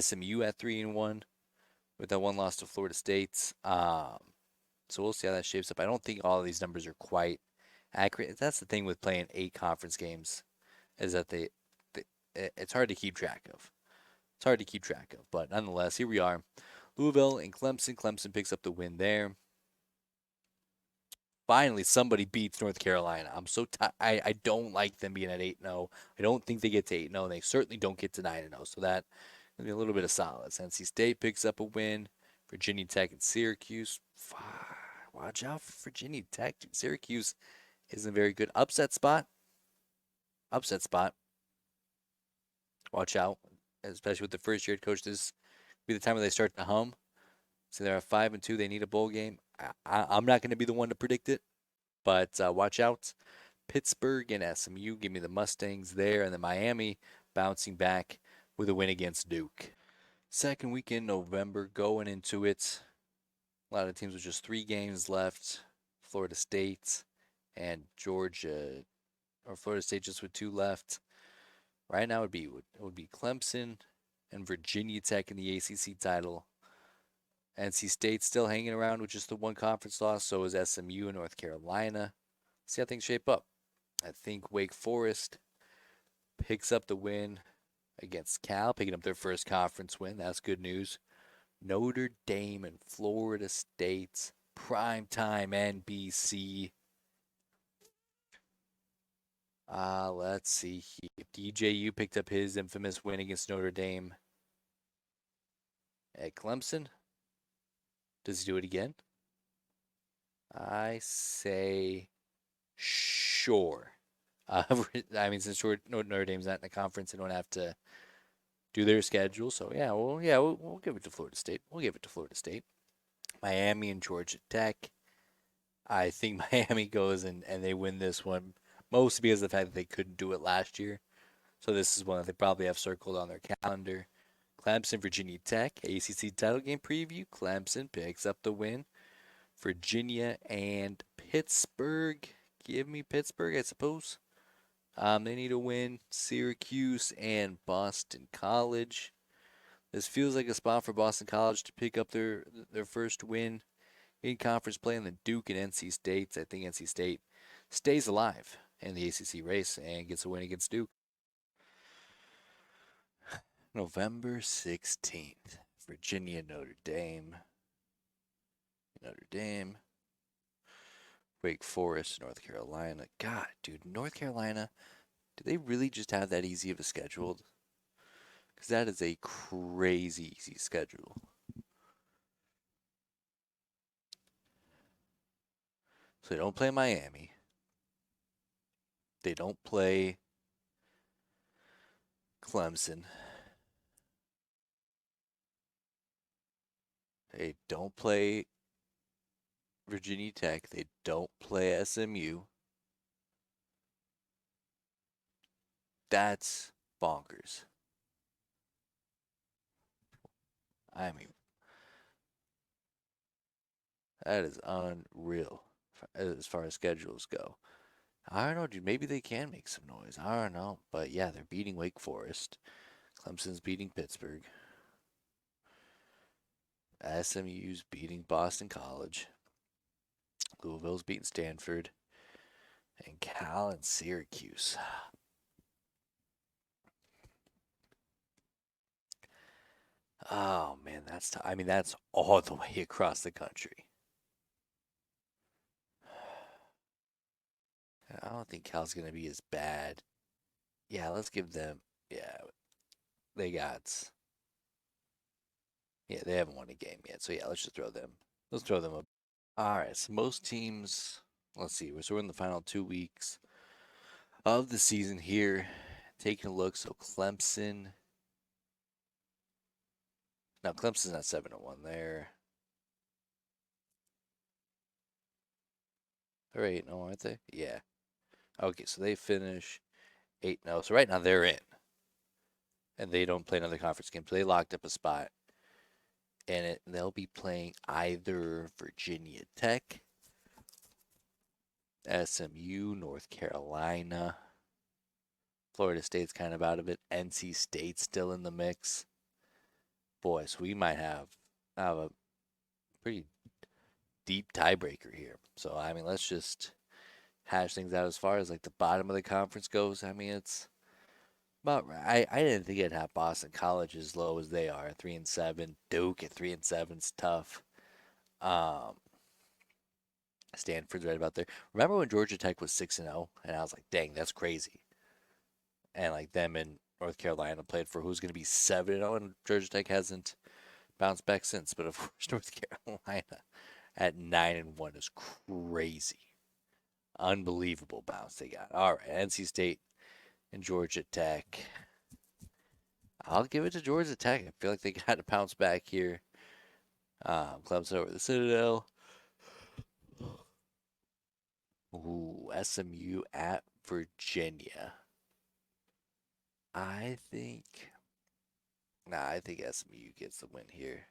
SMU at 3-1 with that one loss to Florida State. So we'll see how that shapes up. I don't think all of these numbers are quite accurate. That's the thing with playing 8 conference games is that it's hard to keep track of. It's hard to keep track of, but nonetheless, here we are. Louisville and Clemson. Clemson picks up the win there. Finally, somebody beats North Carolina. I'm so I don't like them being at 8-0. I don't think they get to 8-0. And they certainly don't get to 9-0. So that will be a little bit of solace. NC State picks up a win. Virginia Tech and Syracuse. Watch out for Virginia Tech. Syracuse isn't very good. Upset spot. Upset spot. Watch out, especially with the first year coach. This Be the time where they start to hum. So they're at 5-2. They need a bowl game. I'm not going to be the one to predict it, but watch out. Pittsburgh and SMU. Give me the Mustangs there, and then Miami bouncing back with a win against Duke. Second week in November, going into it. A lot of teams with just 3 games left. Florida State and Georgia, or Florida State just with 2 left. Right now it would be Clemson and Virginia Tech in the ACC title. NC State still hanging around with just the 1 conference loss. So is SMU and North Carolina. See how things shape up. I think Wake Forest picks up the win against Cal, picking up their first conference win. That's good news. Notre Dame and Florida State, primetime NBC. Let's see here. DJU picked up his infamous win against Notre Dame at Clemson. Does he do it again? I say sure. I mean, since Notre Dame's not in the conference, they don't have to do their schedule. So we'll give it to Florida State. We'll give it to Florida State. Miami and Georgia Tech. I think Miami goes and they win this one, mostly because of the fact that they couldn't do it last year. So this is one that they probably have circled on their calendar. Clemson, Virginia Tech, ACC title game preview. Clemson picks up the win. Virginia and Pittsburgh. Give me Pittsburgh, I suppose. They need a win. Syracuse and Boston College. This feels like a spot for Boston College to pick up their first win in conference play in the Duke and NC State. I think NC State stays alive in the ACC race and gets a win against Duke. November 16th, Virginia, Notre Dame. Notre Dame. Wake Forest, North Carolina. God, dude, North Carolina, do they really just have that easy of a schedule? Because that is a crazy easy schedule. So they don't play Miami. They don't play Clemson. They don't play Virginia Tech. They don't play SMU. That's bonkers. I mean, that is unreal as far as schedules go. I don't know, dude. Maybe they can make some noise. I don't know. But yeah, they're beating Wake Forest. Clemson's beating Pittsburgh. SMU's beating Boston College. Louisville's beating Stanford. And Cal and Syracuse. Oh man, I mean, that's all the way across the country. I don't think Cal's gonna be as bad. Yeah, let's give them. Yeah, they got. Yeah, they haven't won a game yet. So yeah, let's just throw them. Let's throw them up. All right. So most teams. Let's see. So we're in the final 2 weeks of the season here. Taking a look. So Clemson. Now Clemson's not 7-1 there. They're 8-0, aren't they? Yeah. Okay, so they finish 8-0. So right now they're in. And they don't play another conference game. So they locked up a spot. And they'll be playing either Virginia Tech, SMU, North Carolina. Florida State's kind of out of it. NC State's still in the mix. Boy, so we might have a pretty deep tiebreaker here. So I mean, let's just hash things out as far as like the bottom of the conference goes. I mean, it's about right. I didn't think it'd have Boston College as low as they are, 3-7. Duke at 3-7 is tough. Um, Stanford's right about there. Remember when Georgia Tech was 6-0, and I was like, dang, that's crazy. And like them and North Carolina played for who's going to be 7-0, and Georgia Tech hasn't bounced back since. But of course, North Carolina at 9-1 is crazy. Unbelievable bounce they got. All right, NC State and Georgia Tech. I'll give it to Georgia Tech. I feel like they got to bounce back here. Clemson over the Citadel. Ooh, SMU at Virginia. I think, I think SMU gets the win here.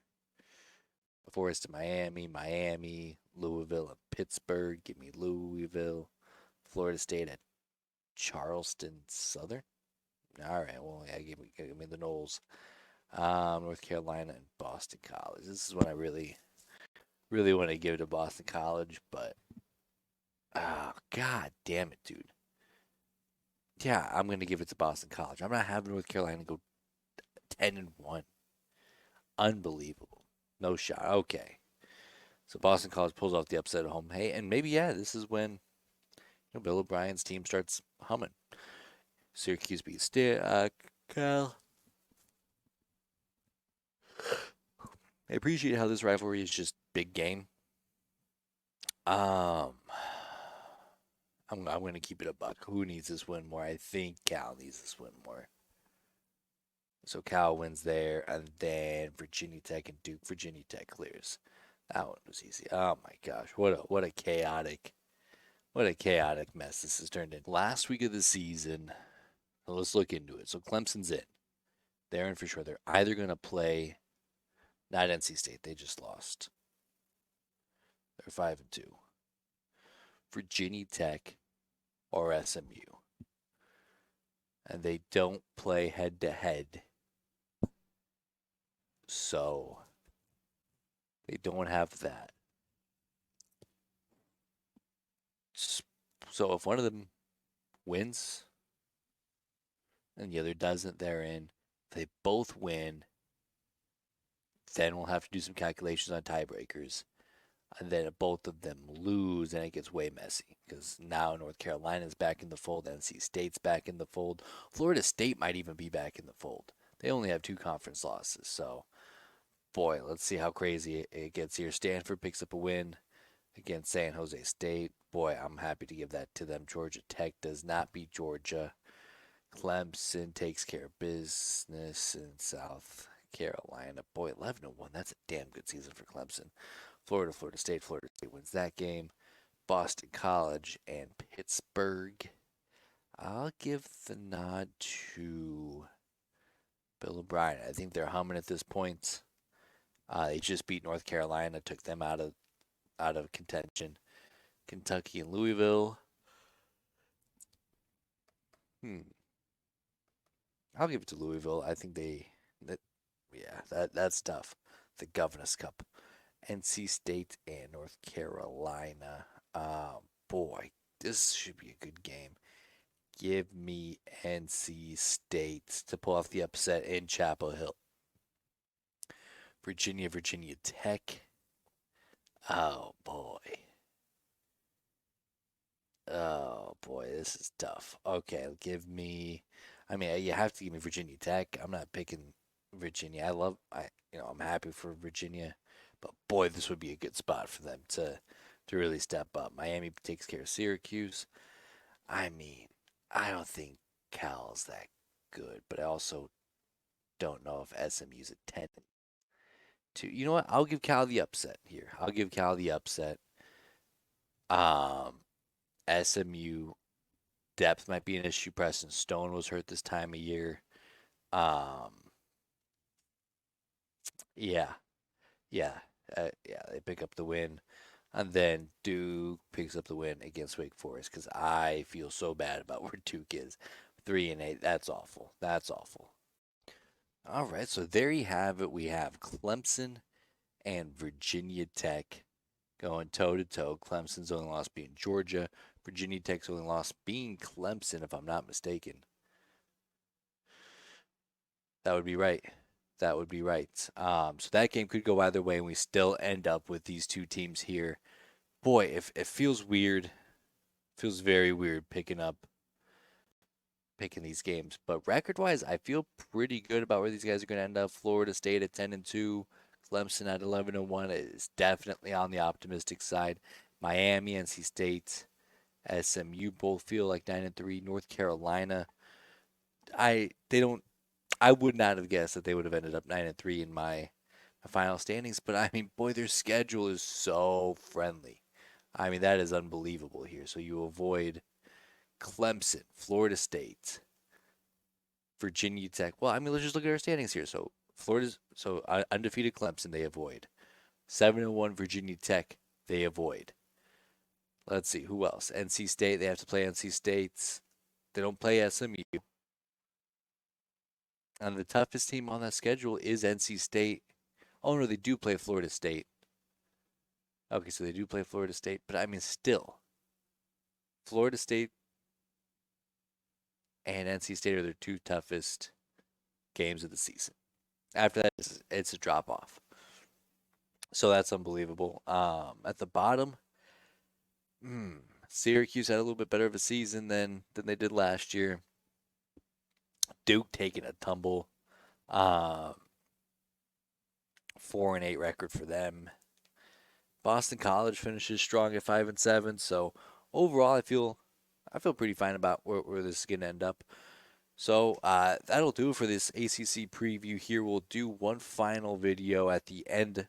Forest to Miami, Louisville, and Pittsburgh. Give me Louisville. Florida State at Charleston Southern. All right, well, yeah, give me the Noles. North Carolina and Boston College. This is when I really want to give it to Boston College, but oh, god damn it, dude. Yeah, I'm gonna give it to Boston College. I'm not having North Carolina go 10-1. Unbelievable. No shot. Okay. So Boston College pulls off the upset at home. Hey, and maybe yeah, this is when Bill O'Brien's team starts humming. Syracuse beats Cal. I appreciate how this rivalry is just big game. Um, I'm gonna keep it a buck. Who needs this win more? I think Cal needs this win more. So Cal wins there, and then Virginia Tech and Duke. Virginia Tech clears. That one was easy. Oh my gosh, what a chaotic mess this has turned into. Last week of the season, let's look into it. So Clemson's in. They're in for sure. They're either gonna play not NC State. They just lost. They're 5-2. Virginia Tech or SMU, and they don't play head to head. So they don't have that. So if one of them wins and the other doesn't, they're in. If they both win, then we'll have to do some calculations on tiebreakers. And then if both of them lose, then it gets way messy because now North Carolina's back in the fold, NC State's back in the fold, Florida State might even be back in the fold. They only have 2 conference losses, so boy, let's see how crazy it gets here. Stanford picks up a win against San Jose State. Boy, I'm happy to give that to them. Georgia Tech does not beat Georgia. Clemson takes care of business in South Carolina. Boy, 11-1. That's a damn good season for Clemson. Florida State. Florida State wins that game. Boston College and Pittsburgh. I'll give the nod to Bill O'Brien. I think they're humming at this point. They just beat North Carolina, took them out of contention. Kentucky and Louisville. Hmm. I'll give it to Louisville. I think that yeah, that's tough. The Governors Cup. NC State and North Carolina. Boy, this should be a good game. Give me NC State to pull off the upset in Chapel Hill. Virginia Tech. Oh boy. Oh boy, this is tough. Okay, give me. I mean, you have to give me Virginia Tech. I'm not picking Virginia. I'm happy for Virginia, but boy, this would be a good spot for them to really step up. Miami takes care of Syracuse. I mean, I don't think Cal's that good, but I also don't know if SMU's a 10 2. You know what? I'll give Cal the upset here. I'll give Cal the upset. Um, SMU depth might be an issue. Preston Stone was hurt this time of year. Um, yeah, yeah. They pick up the win, and then Duke picks up the win against Wake Forest because I feel so bad about where Duke is. 3-8. That's awful. That's awful. All right, so there you have it. We have Clemson and Virginia Tech going toe to toe. Clemson's only loss being Georgia. Virginia Tech's only loss being Clemson, if I'm not mistaken. That would be right. That would be right. So that game could go either way, and we still end up with these two teams here. Boy, if it feels weird, feels very weird picking these games. But record wise, I feel pretty good about where these guys are going to end up. Florida State at 10-2, Clemson at 11-1 is definitely on the optimistic side. Miami, NC State, SMU both feel like 9-3. North Carolina, they don't I would not have guessed that they would have ended up 9-3 in my final standings. But I mean, boy, their schedule is so friendly. I mean, that is unbelievable here. So you avoid Clemson, Florida State, Virginia Tech. Well, I mean, let's just look at our standings here. So undefeated Clemson they avoid. 7-1 Virginia Tech they avoid. Let's see who else. NC State they have to play NC State. They don't play SMU. And the toughest team on that schedule is NC State. Oh no, they do play Florida State. Okay, so they do play Florida State, but I mean still, Florida State and NC State are their two toughest games of the season. After that, it's a drop off. So that's unbelievable. At the bottom, hmm, Syracuse had a little bit better of a season than they did last year. Duke taking a tumble. 4-8 record for them. Boston College finishes strong at 5-7. So overall, I feel pretty fine about where this is going to end up. So that'll do it for this ACC preview here. We'll do one final video at the end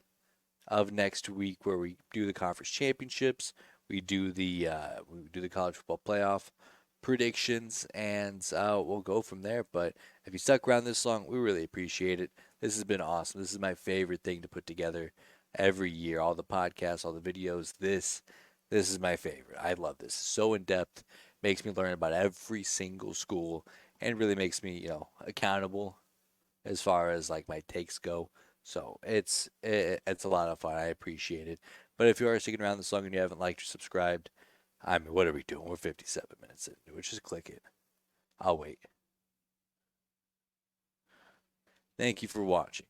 of next week where we do the conference championships, we do the college football playoff predictions, and we'll go from there. But if you stuck around this long, we really appreciate it. This has been awesome. This is my favorite thing to put together every year. All the podcasts, all the videos. This is my favorite. I love this. It's so in depth, makes me learn about every single school, and really makes me accountable as far as like my takes go. So it's a lot of fun. I appreciate it. But if you are sticking around this long and you haven't liked or subscribed, I mean, what are we doing? We're 57 minutes into it. Just click it. I'll wait. Thank you for watching.